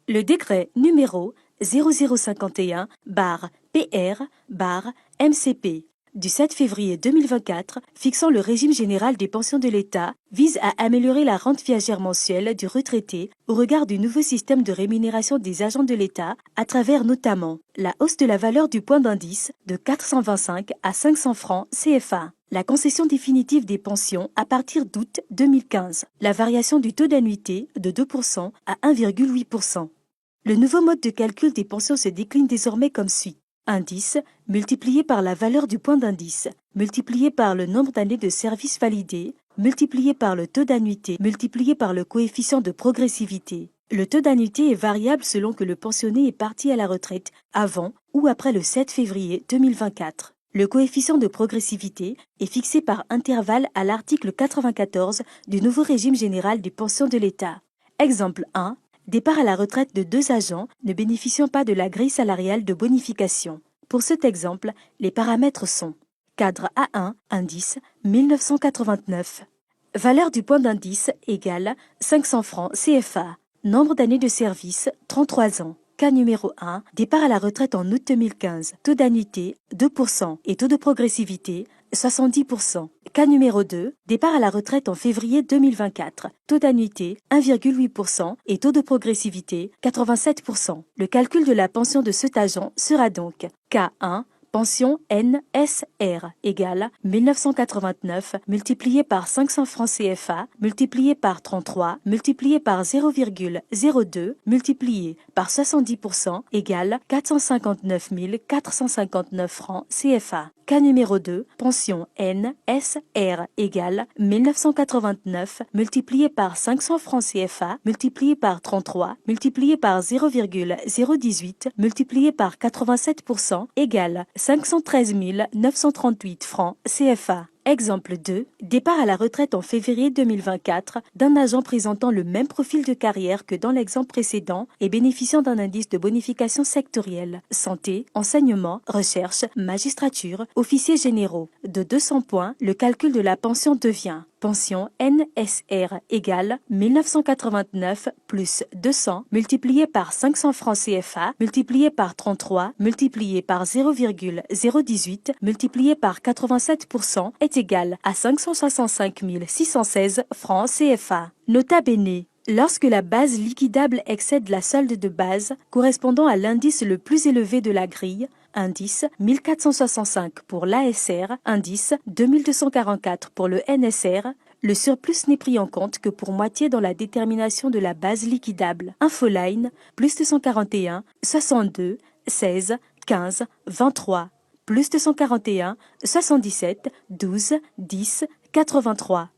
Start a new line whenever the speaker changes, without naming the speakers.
Le décret numéro 0051-PR-MCP du 7 février 2024 fixant le régime général des pensions de l'État vise à améliorer la rente viagère mensuelle du retraité au regard du nouveau système de rémunération des agents de l'État à travers notamment la hausse de la valeur du point d'indice de 425 à 500 francs CFA, la concession définitive des pensions à partir d'août 2015, la variation du taux d'annuité de 2% à 1,8%. Le nouveau mode de calcul des pensions se décline désormais comme suit. Indice multiplié par la valeur du point d'indice, multiplié par le nombre d'années de service validées, multiplié par le taux d'annuité, multiplié par le coefficient de progressivité. Le taux d'annuité est variable selon que le pensionné est parti à la retraite avant ou après le 7 février 2024. Le coefficient de progressivité est fixé par intervalle à l'article 94 du nouveau régime général des pensions de l'État. Exemple 1. Départ à la retraite de 2 agents ne bénéficiant pas de la grille salariale de bonification. Pour cet exemple, les paramètres sont cadre A1, indice 1989. Valeur du point d'indice égale 500 francs CFA. Nombre d'années de service 33 ans. Cas numéro 1, départ à la retraite en août 2015. Taux d'annuité 2% et taux de progressivité 70%. Cas numéro 2, départ à la retraite en février 2024. Taux d'annuité 1,8% et taux de progressivité 87%. Le calcul de la pension de cet agent sera donc K1, pension NSR égale 1989 multiplié par 500 francs CFA multiplié par 33 multiplié par 0,02 multiplié par 70% égale 459 459 francs CFA. Cas numéro 2, pension NSR égale 1989 multiplié par 500 francs CFA multiplié par 33 multiplié par 0,018 multiplié par 87% égale 513 938 francs CFA. Exemple 2. Départ à la retraite en février 2024 d'un agent présentant le même profil de carrière que dans l'exemple précédent et bénéficiant d'un indice de bonification sectorielle. Santé, enseignement, recherche, magistrature, officiers généraux. De 200 points, le calcul de la pension devient pension NSR égale 1989 plus 200 multiplié par 500 francs CFA multiplié par 33 multiplié par 0,018 multiplié par 87% est égal à 565 616 francs CFA. Nota bene. Lorsque la base liquidable excède la solde de base correspondant à l'indice le plus élevé de la grille, indice 1465 pour l'ASR, indice 2244 pour le NSR, le surplus n'est pris en compte que pour moitié dans la détermination de la base liquidable. Infoline, plus 241, 62, 16, 15, 23, plus 241, 77, 12, 10, 83.